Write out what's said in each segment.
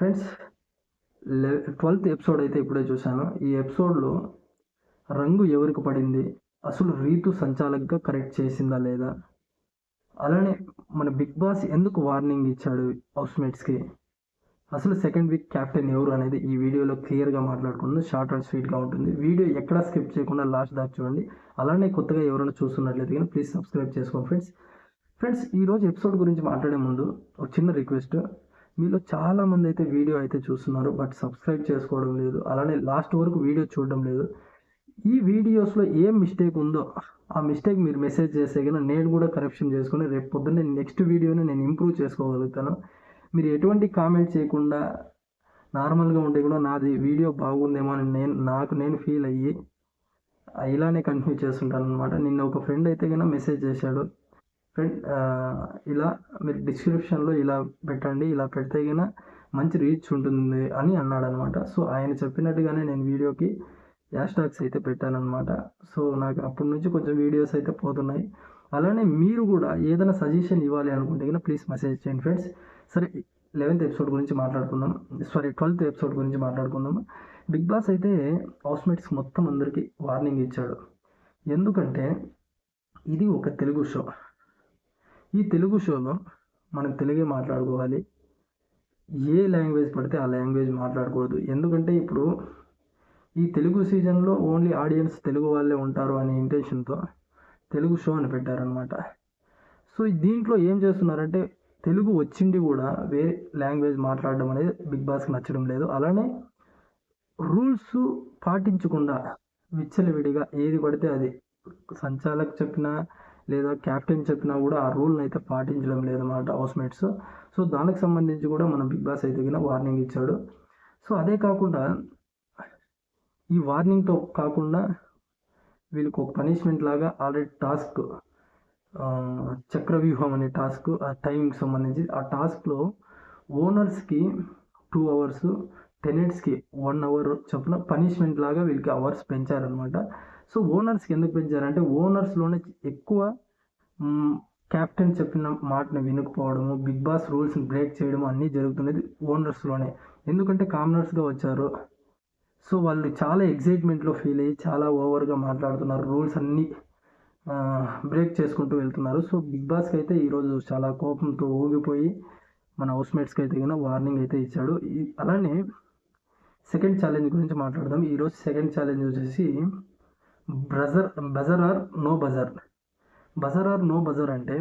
Friends 12th episode అయితే ఇప్పుడే చూశాను. ఈ ఎపిసోడ్‌లో రంగు ఎవరికి పడింది? అసలు రీతు సంచాలక్‌గా కరెక్ట్ చేసిందా లేదా? అలానే మన 'బిగ్ బాస్' ఎందుకు వార్నింగ్ ఇచ్చాడు హౌస్‌మేట్స్‌కి? అసలు సెకండ్ వీక్ కెప్టెన్ ఎవరు అనేది ఈ వీడియోలో క్లియర్‌గా మాట్లాడుకుందాం. షార్ట్ అండ్ స్వీట్‌గా ఉంటుంది. వీడియో ఎక్కడా స్కిప్ చేయకుండా లాస్ట్ దాకా చూడండి. అలానే కొత్తగా ఎవరైనా చూస్తున్నట్లయితే గనుక ప్లీజ్ సబ్స్క్రైబ్ చేసుకోండి ఫ్రెండ్స్. ఫ్రెండ్స్ ఈరోజు ఎపిసోడ్ గురించి మాట్లాడే ముందు ఒక చిన్న రిక్వెస్ట్. మీలో చాలామంది అయితే వీడియో అయితే చూస్తున్నారు, బట్ సబ్స్క్రైబ్ చేసుకోవడం లేదు. అలానే లాస్ట్ వరకు వీడియో చూడడం లేదు. ఈ వీడియోస్లో ఏం మిస్టేక్ ఉందో ఆ మిస్టేక్ మీరు మెసేజ్ చేస్తే కనుక నేను కూడా కరెక్షన్ చేసుకొని రేపు పొద్దున్నే నెక్స్ట్ వీడియోని నేను ఇంప్రూవ్ చేసుకోగలుగుతాను. మీరు ఎటువంటి కామెంట్ చేయకుండా నార్మల్గా ఉంటే కూడా నాది వీడియో బాగుందేమో అని నేను ఫీల్ అయ్యి ఇలానే కంటిన్యూ చేస్తుంటాను అనమాట. నిన్న ఒక ఫ్రెండ్ అయితే కనుక మెసేజ్ చేశాడు, ఫ్రెండ్ ఇలా మీరు డిస్క్రిప్షన్లో ఇలా పెట్టండి, ఇలా పెడితే కనుక మంచి రీచ్ ఉంటుంది అని అన్నాడనమాట. సో ఆయన చెప్పినట్టుగానే నేను వీడియోకి హ్యాష్ ట్యాగ్స్ అయితే పెట్టానమాట. సో నాకు అప్పటి నుంచి కొంచెం వీడియోస్ అయితే పోతున్నాయి. అలానే మీరు కూడా ఏదైనా సజెషన్ ఇవ్వాలి అనుకుంటే కనుక ప్లీజ్ మెసేజ్ చేయండి ఫ్రెండ్స్. సరే 11th ఎపిసోడ్ గురించి మాట్లాడుకుందాం. 12th ఎపిసోడ్ గురించి మాట్లాడుకుందాం. బిగ్ బాస్ అయితే హౌస్మేట్స్ మొత్తం అందరికీ వార్నింగ్ ఇచ్చాడు. ఎందుకంటే ఇది ఒక తెలుగు షో. ఈ తెలుగు షోలో మనం తెలుగే మాట్లాడుకోవాలి. ఏ లాంగ్వేజ్ పడితే ఆ లాంగ్వేజ్ మాట్లాడకూడదు. ఎందుకంటే ఇప్పుడు ఈ తెలుగు సీజన్లో ఓన్లీ ఆడియన్స్ తెలుగు వాళ్ళే ఉంటారు అనే ఇంటెన్షన్తో తెలుగు షో అని పెట్టారనమాట. సో దీంట్లో ఏం చేస్తున్నారంటే తెలుగు వచ్చింది కూడా వేరే లాంగ్వేజ్ మాట్లాడడం అనేది బిగ్ బాస్కి నచ్చడం లేదు. అలానే రూల్స్ పాటించకుండా విచ్చలవిడిగా ఏది పడితే అది సంచాలక్ చెప్పినా లేదా క్యాప్టెన్ చెప్పినా కూడా ఆ రూల్ని అయితే పాటించడం లేదన్నమాట హౌస్మేట్స్. సో దానికి సంబంధించి కూడా మన బిగ్ బాస్ అయితే కింద వార్నింగ్ ఇచ్చాడు. సో అదే కాకుండా ఈ వార్నింగ్తో కాకుండా వీళ్ళకి ఒక పనిష్మెంట్ లాగా ఆల్రెడీ టాస్క్ చక్రవ్యూహం అనే టాస్క్ ఆ టైంకి సంబంధించి ఆ టాస్క్లో ఓనర్స్కి 2 hours, టెనెంట్స్కి 1 hour చొప్పున పనిష్మెంట్ లాగా వీళ్ళకి అవర్స్ పెంచారనమాట. సో ఓనర్స్కి ఎందుకు పెంచారంటే ఓనర్స్లోనే ఎక్కువ క్యాప్టెన్ చెప్పిన మాటను వినకపోవడము, బిగ్ బాస్ రూల్స్ని బ్రేక్ చేయడం అన్నీ జరుగుతున్నది ఓనర్స్లోనే. ఎందుకంటే కామనర్స్గా వచ్చారు. సో వాళ్ళు చాలా ఎగ్జైట్మెంట్లో ఫీల్ అయ్యి చాలా ఓవర్గా మాట్లాడుతున్నారు, రూల్స్ అన్నీ బ్రేక్ చేసుకుంటూ వెళ్తున్నారు. సో బిగ్ బాస్కి అయితే ఈరోజు చాలా కోపంతో ఊగిపోయి మన హౌస్మేట్స్కి అయితే కన్నా వార్నింగ్ అయితే ఇచ్చాడు. అలానే సెకండ్ ఛాలెంజ్ గురించి మాట్లాడదాం. ఈరోజు సెకండ్ ఛాలెంజ్ వచ్చేసి buzzer or no buzzer. Buzzer or no buzzer అంటే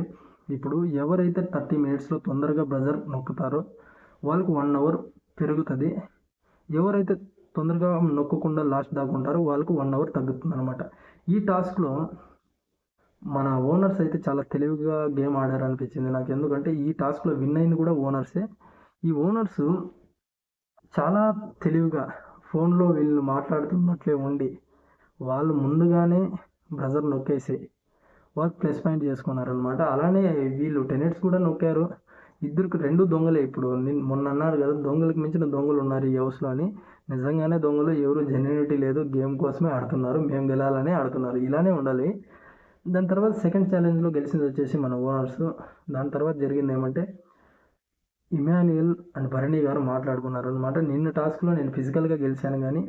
ఇప్పుడు ఎవరైతే 30 minutesలో తొందరగా బజర్ నొక్కుతారో వాళ్ళకు 1 hour పెరుగుతుంది. ఎవరైతే తొందరగా నొక్కకుండా లాస్ట్ దాకా ఉంటారో వాళ్ళకు 1 hour తగ్గుతుంది అనమాట. ఈ టాస్క్లో మన ఓనర్స్ అయితే చాలా తెలివిగా గేమ్ ఆడారు అనిపించింది నాకు. ఎందుకంటే ఈ టాస్క్లో విన్ అయింది కూడా ఓనర్సే. ఈ ఓనర్స్ చాలా తెలివిగా ఫోన్లో వీళ్ళు మాట్లాడుతున్నట్లే ఉండి వాళ్ళు ముందుగానే బ్రజర్ నొక్కేసి వాళ్ళు ప్లస్ పాయింట్ చేసుకున్నారనమాట. అలానే వీళ్ళు టెనెంట్స్ కూడా నొక్కారు. ఇద్దరికి 2 దొంగలే. ఇప్పుడు మొన్న అన్నారు కదా దొంగలకు మించిన దొంగలు ఉన్నారు ఈ హౌస్లో అని. నిజంగానే దొంగలు ఎవరు జెన్యూనిటీ లేదు, గేమ్ కోసమే ఆడుతున్నారు, మేము గెలాలనే ఆడుతున్నారు. ఇలానే ఉండాలి. దాని తర్వాత సెకండ్ ఛాలెంజ్లో గెలిచింది వచ్చేసి మన ఓనర్స్. దాని తర్వాత జరిగింది ఏమంటే ఇమాన్యుయల్ అండ్ భరణి గారు మాట్లాడుకున్నారు అనమాట. నిన్న టాస్క్లో నేను ఫిజికల్గా గెలిచాను కానీ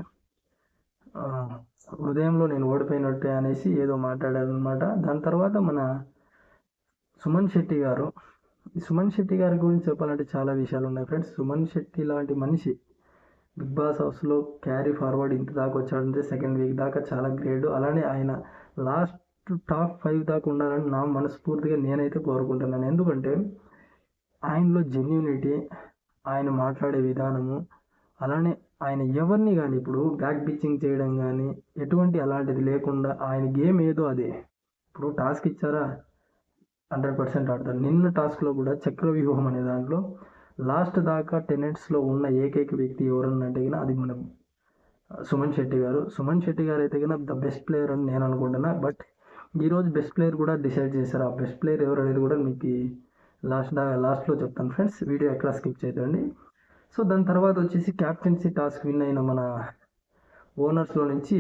హృదయంలో నేను ఓడిపోయినట్టే అనేసి ఏదో మాట్లాడారు అనమాట. దాని తర్వాత మన సుమన్ శెట్టి గారు, సుమన్ శెట్టి గారి గురించి చెప్పాలంటే చాలా విషయాలు ఉన్నాయి ఫ్రెండ్స్. సుమన్ శెట్టి లాంటి మనిషి బిగ్ బాస్ హౌస్లో క్యారీ ఫార్వర్డ్ ఇంత దాకా వచ్చాడంటే సెకండ్ వీక్ దాకా చాలా గ్రేట్. అలానే ఆయన లాస్ట్ టాప్ 5 దాకా ఉండాలని నా మనస్ఫూర్తిగా నేనైతే కోరుకుంటున్నాను. ఎందుకంటే ఆయనలో జెన్యూనిటీ, ఆయన మాట్లాడే విధానము, అలానే ఆయన ఎవరిని కానీ ఇప్పుడు బ్యాక్ బిచ్చింగ్ చేయడం కానీ ఎటువంటి అలాంటిది లేకుండా ఆయన గేమ్ ఏదో అదే. ఇప్పుడు టాస్క్ ఇచ్చారా 100% ఆడతారు. నిన్న టాస్క్లో కూడా చక్రవ్యూహం అనే దాంట్లో లాస్ట్ దాకా టెనెంట్స్లో ఉన్న ఏకైక వ్యక్తి ఎవరన్నంటే కన్నా అది మన సుమన్ శెట్టి గారు. సుమన్ శెట్టి గారు అయితే కన్నా ద బెస్ట్ ప్లేయర్ అని నేను అనుకుంటున్నా. బట్ ఈరోజు బెస్ట్ ప్లేయర్ కూడా డిసైడ్ చేశారు. ఆ బెస్ట్ ప్లేయర్ ఎవరు అనేది కూడా మీకు లాస్ట్లో చెప్తాను ఫ్రెండ్స్. వీడియో ఎక్కడ స్కిప్ చేయదండి. సో దాని తర్వాత వచ్చేసి క్యాప్టెన్సీ టాస్క్ విన్ అయిన మన ఓనర్స్లో నుంచి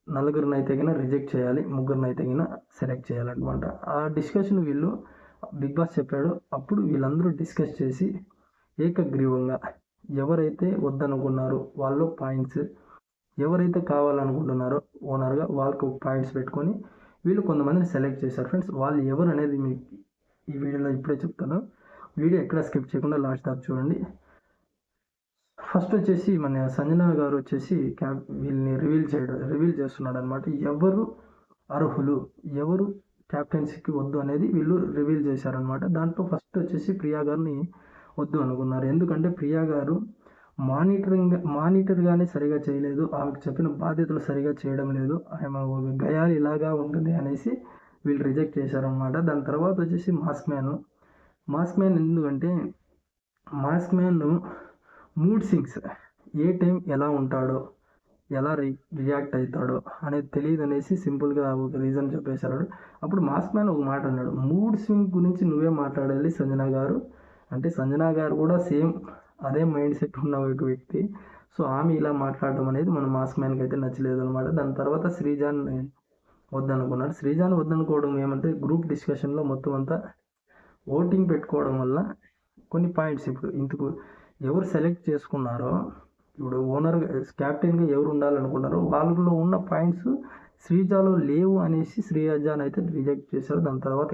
4 అయితే కన్నా రిజెక్ట్ చేయాలి, 3 అయితే కన్నా సెలెక్ట్ చేయాలన్నమాట. ఆ డిస్కషన్ వీళ్ళు బిగ్ బాస్ చెప్పాడు. అప్పుడు వీళ్ళందరూ డిస్కస్ చేసి ఏకగ్రీవంగా ఎవరైతే వద్దనుకున్నారో వాళ్ళు పాయింట్స్, ఎవరైతే కావాలనుకుంటున్నారో ఓనర్గా వాళ్ళకు పాయింట్స్ పెట్టుకొని వీళ్ళు కొంతమందిని సెలెక్ట్ చేశారు ఫ్రెండ్స్. వాళ్ళు ఎవరు అనేది మీకు ఈ వీడియోలో ఇప్పుడే చెప్తాను. వీడియో ఎక్కడ స్కిప్ చేయకుండా లాస్ట్ దాకా చూడండి. ఫస్ట్ వచ్చేసి మన సంజన గారు వచ్చేసి వీళ్ళని రివీల్ చేస్తున్నాడు అనమాట. ఎవరు అర్హులు, ఎవరు క్యాప్టెన్సీకి వద్దు అనేది వీళ్ళు రివీల్ చేశారనమాట. దాంట్లో ఫస్ట్ వచ్చేసి ప్రియా గారిని వద్దు అనుకున్నారు. ఎందుకంటే ప్రియా గారు మానిటర్గానే సరిగా చేయలేదు, ఆమెకు చెప్పిన బాధ్యతలు సరిగా చేయడం లేదు, ఆమె ఒక గయాలు ఇలాగా ఉంటుంది అనేసి వీళ్ళు రిజెక్ట్ చేశారనమాట. దాని తర్వాత వచ్చేసి మాస్క్ మ్యాన్ ఎందుకంటే మాస్క్ మ్యాన్ మూడ్ సింగ్స్, ఏ టైం ఎలా ఉంటాడో, ఎలా రియాక్ట్ అవుతాడో అనేది తెలియదు అనేసి సింపుల్గా ఒక రీజన్ చెప్పేశారు. అప్పుడు మాస్క్ మ్యాన్ ఒక మాట అన్నాడు, మూడ్ స్వింగ్ గురించి నువ్వే మాట్లాడాలి సంజన గారు అంటే. సంజన గారు కూడా సేమ్ అదే మైండ్ సెట్ ఉన్న ఒక వ్యక్తి. సో ఆమె ఇలా మాట్లాడడం అనేది మన మాస్క్ మ్యాన్కి అయితే నచ్చలేదు అనమాట. దాని తర్వాత శ్రీజాన్ వద్దనుకున్నాడు. శ్రీజాన్ వద్దనుకోవడం ఏమంటే గ్రూప్ డిస్కషన్లో మొత్తం అంతా ఓటింగ్ పెట్టుకోవడం వల్ల కొన్ని పాయింట్స్ ఇప్పుడు ఇందుకు ఎవరు సెలెక్ట్ చేసుకున్నారో, ఇప్పుడు ఓనర్ క్యాప్టెన్గా ఎవరు ఉండాలనుకున్నారో వాళ్ళలో ఉన్న పాయింట్స్ శ్రీజాలో లేవు అనేసి శ్రీజాన్ అయితే రిజెక్ట్ చేశారు. దాని తర్వాత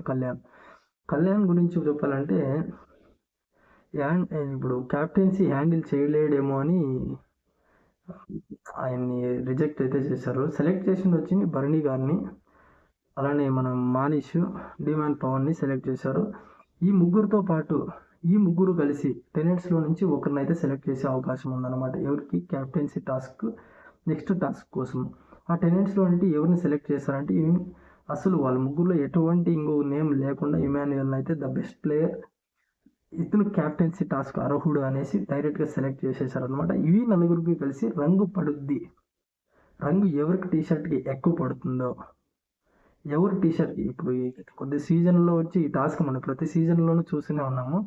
కళ్యాణ్ గురించి చెప్పాలంటే ఇప్పుడు క్యాప్టెన్సీ హ్యాండిల్ చేయలేడేమో అని ఆయన్ని రిజెక్ట్ అయితే చేశారు. సెలెక్ట్ చేసింది వచ్చి భరణి గారిని, అలానే మన మానిష్, డిమాండ్ పవన్ని సెలెక్ట్ చేశారు. ఈ ముగ్గురు కలిసి టెనెంట్స్లో నుంచి ఒకరినైతే సెలెక్ట్ చేసే అవకాశం ఉందన్నమాట. ఎవరికి క్యాప్టెన్సీ నెక్స్ట్ టాస్క్ కోసం ఆ టెనెంట్స్లో నుండి ఎవరిని సెలెక్ట్ చేశారంటే అసలు వాళ్ళ ముగ్గురులో ఎటువంటి ఇంకో నేమ్ లేకుండా ఇమాన్యుయల్ని అయితే ద బెస్ట్ ప్లేయర్, ఇతను క్యాప్టెన్సీ టాస్క్ అర్హుడు అనేసి డైరెక్ట్గా సెలెక్ట్ చేసేసారనమాట. ఇవి నలుగురికి కలిసి రంగు ఎవరికి టీషర్ట్కి ఎక్కువ పడుతుందో, ఎవరు టీషర్ట్కి ఇప్పుడు కొద్ది సీజన్లో వచ్చి ఈ టాస్క్ మనం ప్రతి సీజన్లోనూ చూస్తూనే ఉన్నాము,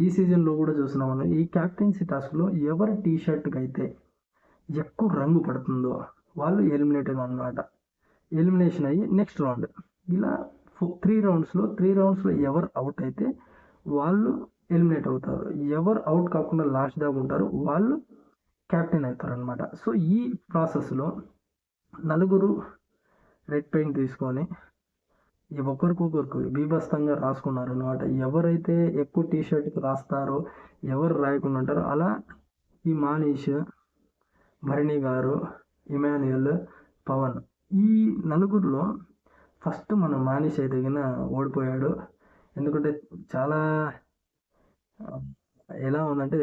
ఈ సీజన్లో కూడా చూస్తున్నాము. ఈ క్యాప్టెన్సీ టాస్క్లో ఎవరి టీషర్ట్కి అయితే ఎక్కువ రంగు పడుతుందో వాళ్ళు ఎలిమినేటెడ్ అనమాట. ఎలిమినేషన్ అయ్యి నెక్స్ట్ రౌండ్ ఇలా 3 రౌండ్స్లో ఎవరు అవుట్ అయితే వాళ్ళు ఎలిమినేట్ అవుతారు. ఎవరు అవుట్ కాకుండా లాస్ట్ దాకా ఉంటారు వాళ్ళు క్యాప్టెన్ అవుతారు అనమాట. సో ఈ ప్రాసెస్లో నలుగురు రెడ్ పెయింట్ తీసుకొని ఒకరికొకరికి బీభత్సంగా రాసుకున్నారు అనమాట. ఎవరైతే ఎక్కువ టీషర్ట్కి రాస్తారో, ఎవరు రాయకుండా ఉంటారో అలా ఈ మానీష్, భరణి గారు, ఇమాన్యుయల్, పవన్, ఈ నలుగురిలో ఫస్ట్ మన మానీష్ అయితే ఓడిపోయాడు. ఎందుకంటే చాలా ఎలా ఉందంటే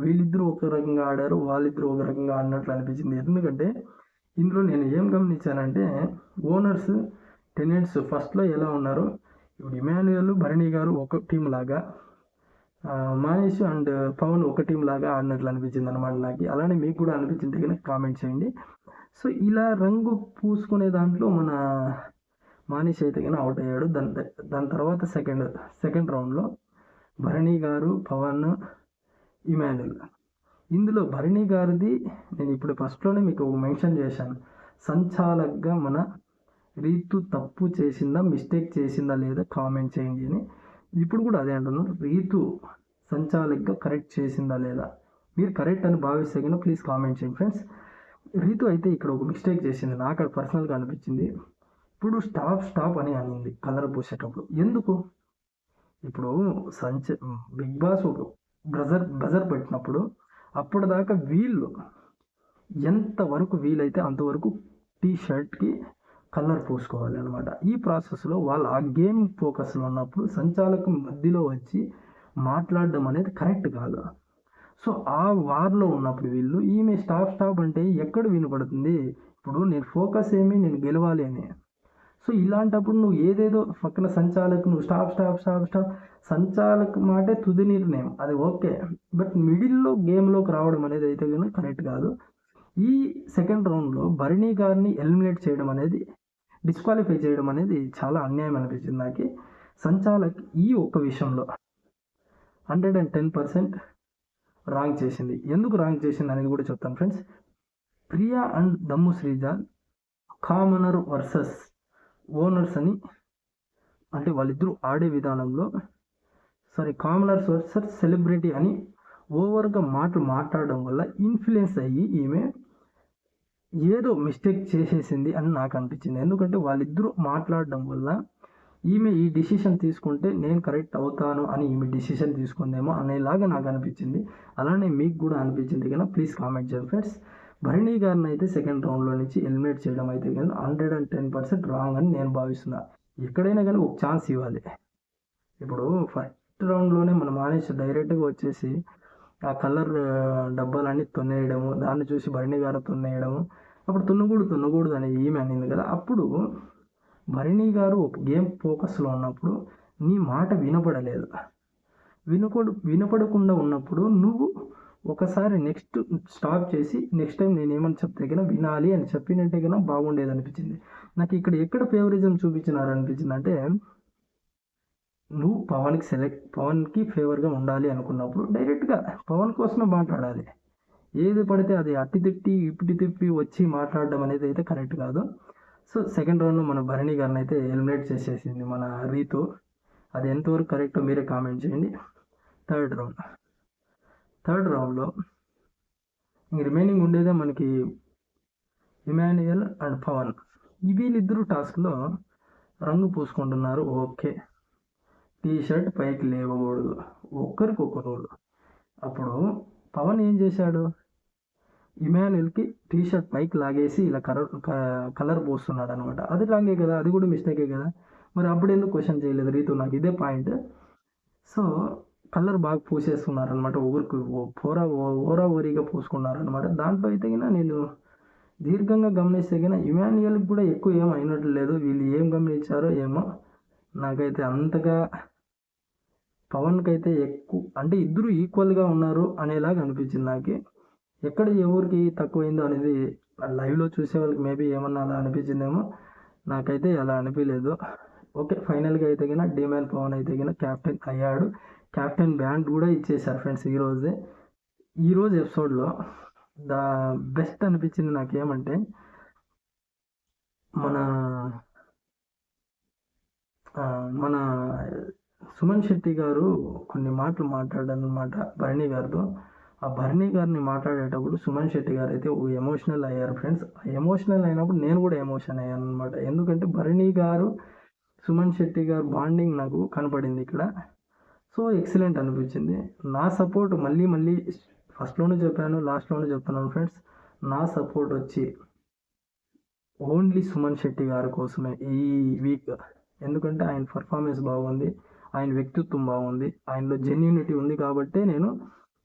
వీళ్ళిద్దరూ ఒక రకంగా ఆడారు, వాళ్ళిద్దరూ ఒక రకంగా ఆడినట్లు అనిపించింది. ఎందుకంటే ఇందులో నేను ఏం గమనించానంటే ఓనర్స్, టెనెంట్స్ ఫస్ట్లో ఎలా ఉన్నారు, ఇప్పుడు ఇమాన్యుయల్, భరణి గారు ఒక టీం లాగా, మానీష్ అండ్ పవన్ ఒక టీం లాగా ఆడినట్లు అనిపించింది అనమాట నాకు. అలానే మీకు కూడా అనిపించింది కనుక కామెంట్ చేయండి. సో ఇలా రంగు పూసుకునే దాంట్లో మన మానీష్ అయితే అవుట్ అయ్యాడు. దాని తర్వాత సెకండ్ రౌండ్లో భరణి గారు, పవన్, ఇమాన్యుయల్. ఇందులో భరణి గారిది నేను ఇప్పుడు ఫస్ట్లోనే మీకు మెన్షన్ చేశాను, సంచాలక్గా మన రీతు తప్పు చేసిందా, మిస్టేక్ చేసిందా లేదా కామెంట్ చేయండి అని. ఇప్పుడు కూడా అదే అంటున్నాను, రీతు సంచాలక్గా కరెక్ట్ చేసిందా లేదా, మీరు కరెక్ట్ అని భావిస్తే కనుక ప్లీజ్ కామెంట్ చేయండి ఫ్రెండ్స్. రీతు అయితే ఇక్కడ ఒక మిస్టేక్ చేసింది, నాకు అది పర్సనల్గా అనిపించింది. ఇప్పుడు స్టాప్ అని అనింది కలర్ పూసేటప్పుడు. ఎందుకు? ఇప్పుడు బిగ్ బాస్ ఒక బజర్ పెట్టినప్పుడు అప్పటిదాకా వీళ్ళు ఎంతవరకు వీలైతే అంతవరకు టీషర్ట్కి కలర్ పూసుకోవాలి అనమాట. ఈ ప్రాసెస్లో వాళ్ళు ఆ గేమింగ్ ఫోకస్లో ఉన్నప్పుడు సంచాలకం మధ్యలో వచ్చి మాట్లాడడం అనేది కరెక్ట్ కాదు. సో ఆ వార్లో ఉన్నప్పుడు వీళ్ళు ఈమె స్టాప్ అంటే ఎక్కడ వినపడుతుంది? ఇప్పుడు నేను ఫోకస్ నేను గెలవాలి అని. సో ఇలాంటప్పుడు నువ్వు ఏదేదో పక్కన నువ్వు స్టాప్ సంచాలక్ మాటే తుది నిర్ణయం, అది ఓకే. బట్ మిడిల్లో గేమ్లోకి రావడం అనేది అయితే కానీ కరెక్ట్ కాదు. ఈ సెకండ్ రౌండ్లో భరణి గారిని ఎలిమినేట్ చేయడం అనేది, డిస్క్వాలిఫై చేయడం అనేది చాలా అన్యాయం అనిపించింది నాకు. సంచాలక్ ఈ ఒక్క విషయంలో 110% రాంగ్ చేసింది. ఎందుకు రాంగ్ చేసింది అనేది కూడా చెప్తాను ఫ్రెండ్స్. ప్రియా అండ్ దమ్ము శ్రీజ కామనర్ వర్సెస్ ఓనర్స్ అని, అంటే వాళ్ళిద్దరూ ఆడే విధానంలో కామనర్స్ వర్సెస్ సెలబ్రిటీ అని ఓవర్గా మాట్లాడడం వల్ల ఇన్ఫ్లుయెన్స్ అయ్యి ఈమె ఏదో మిస్టేక్ చేసేసింది అని నాకు అనిపించింది. ఎందుకంటే వాళ్ళిద్దరూ మాట్లాడడం వల్ల ఈమె ఈ డిసిషన్ తీసుకుంటే నేను కరెక్ట్ అవుతాను అని ఈమె డిసిషన్ తీసుకుందేమో అనేలాగా నాకు అనిపించింది. అలానే మీకు కూడా అనిపించింది కదా, ప్లీజ్ కామెంట్ చేయండి ఫ్రెండ్స్. భరణి గారిని అయితే సెకండ్ రౌండ్లో నుంచి ఎలిమినేట్ చేయడం అయితే కానీ 110% రాంగ్ అని నేను భావిస్తున్నా. ఎక్కడైనా కానీ ఒక ఛాన్స్ ఇవ్వాలి. ఇప్పుడు ఫస్ట్ రౌండ్లోనే మన మానేసి డైరెక్ట్గా వచ్చేసి ఆ కలర్ డబ్బాలన్నీ తొన్నేయడము, దాన్ని చూసి భరణి గారు తొన్నేయడము, అప్పుడు తున్నకూడదు అని ఈమె అనింది కదా. అప్పుడు భరణి గారు ఒక గేమ్ ఫోకస్లో ఉన్నప్పుడు నీ మాట వినపడలేదు. వినపడకుండా ఉన్నప్పుడు నువ్వు ఒకసారి నెక్స్ట్ స్టాప్ చేసి నెక్స్ట్ టైం నేను ఏమని చెప్తే కన్నా వినాలి అని చెప్పినట్టే కన్నా బాగుండేది అనిపించింది నాకు. ఇక్కడ ఎక్కడ ఫేవరిజం చూపించినారు అనిపించింది అంటే, నువ్వు పవన్కి ఫేవర్గా ఉండాలి అనుకున్నప్పుడు డైరెక్ట్గా పవన్ కోసమే మాట్లాడాలి. ఏది పడితే అది అట్టి తిప్పి ఇప్పటి తిప్పి వచ్చి మాట్లాడడం అనేది అయితే కరెక్ట్ కాదు. సో సెకండ్ రౌండ్లో మన భరణి గారిని అయితే ఎలిమినేట్ చేసేసింది మన రీతు. అది ఎంతవరకు కరెక్టో మీరే కామెంట్ చేయండి. థర్డ్ రౌండ్లో రిమైనింగ్ ఉండేదే మనకి ఇమాన్యుయల్ అండ్ పవన్. వీళ్ళిద్దరూ టాస్క్లో రంగు పూసుకుంటున్నారు. ఓకే, టీ షర్ట్ పైకి లేవకూడదు, ఒక్కరికి రూల్. అప్పుడు పవన్ ఏం చేశాడు, ఇమాన్యుయల్కి టీ షర్ట్ పైకి లాగేసి ఇలా కలర్ పోస్తున్నాడు అనమాట. అది రాంగే కదా, అది కూడా మిస్టేకే కదా. మరి అప్పుడు ఎందుకు క్వశ్చన్ చేయలేదు రీతు? నాకు ఇదే పాయింట్. సో కలర్ బాగా పూసేస్తున్నారనమాట, ఊరికి ఓరీగా పూసుకున్నారనమాట. దాంట్లో అయితే కన్నా నేను దీర్ఘంగా గమనిస్తే కన్నా ఇమాన్యుయల్కి కూడా ఎక్కువ ఏం అయినట్లు లేదు. వీళ్ళు ఏం గమనించారో ఏమో, నాకైతే అంతగా పవన్కి అయితే ఎక్కువ అంటే ఇద్దరు ఈక్వల్గా ఉన్నారు అనేలాగా అనిపించింది నాకు. ఎక్కడ ఎవరికి తక్కువైందో అనేది లైవ్లో చూసే వాళ్ళకి మేబీ ఏమన్నా అలా అనిపించిందేమో, నాకైతే అలా అనిపించలేదు. ఓకే, ఫైనల్గా అయితే కన్నా డిమాండ్ పవన్ అయితే కన్నా క్యాప్టెన్ అయ్యాడు. క్యాప్టెన్ బ్యాండ్ కూడా ఇచ్చేసారు ఫ్రెండ్స్ ఈరోజు ఎపిసోడ్లో. ద బెస్ట్ అనిపించింది నాకేమంటే, మన సుమన్ శెట్టి గారు కొన్ని మాటలు మాట్లాడారనమాట భరణి గారితో. ఆ భరణి గారిని మాట్లాడేటప్పుడు సుమన్ శెట్టి గారు అయితే ఎమోషనల్ అయ్యారు ఫ్రెండ్స్. ఎమోషనల్ అయినప్పుడు నేను కూడా ఎమోషన్ అయ్యాను అనమాట. ఎందుకంటే భరణి గారు సుమన్ శెట్టి గారు బాండింగ్ నాకు కనపడింది ఇక్కడ. సో ఎక్సలెంట్ అనిపించింది. నా సపోర్ట్ మళ్ళీ ఫస్ట్లోనూ చెప్పాను, లాస్ట్లోనూ చెప్తున్నాను ఫ్రెండ్స్, నా సపోర్ట్ వచ్చి ఓన్లీ సుమన్ శెట్టి గారి కోసమే ఈ వీక్. ఎందుకంటే ఆయన పర్ఫార్మెన్స్ బాగుంది, ఆయన వ్యక్తిత్వం బాగుంది, ఆయనలో జెన్యూనిటీ ఉంది. కాబట్టి నేను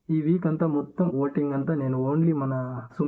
ఈ వీక్ అంతా మొత్తం ఓటింగ్ అంతా నేను ఓన్లీ మన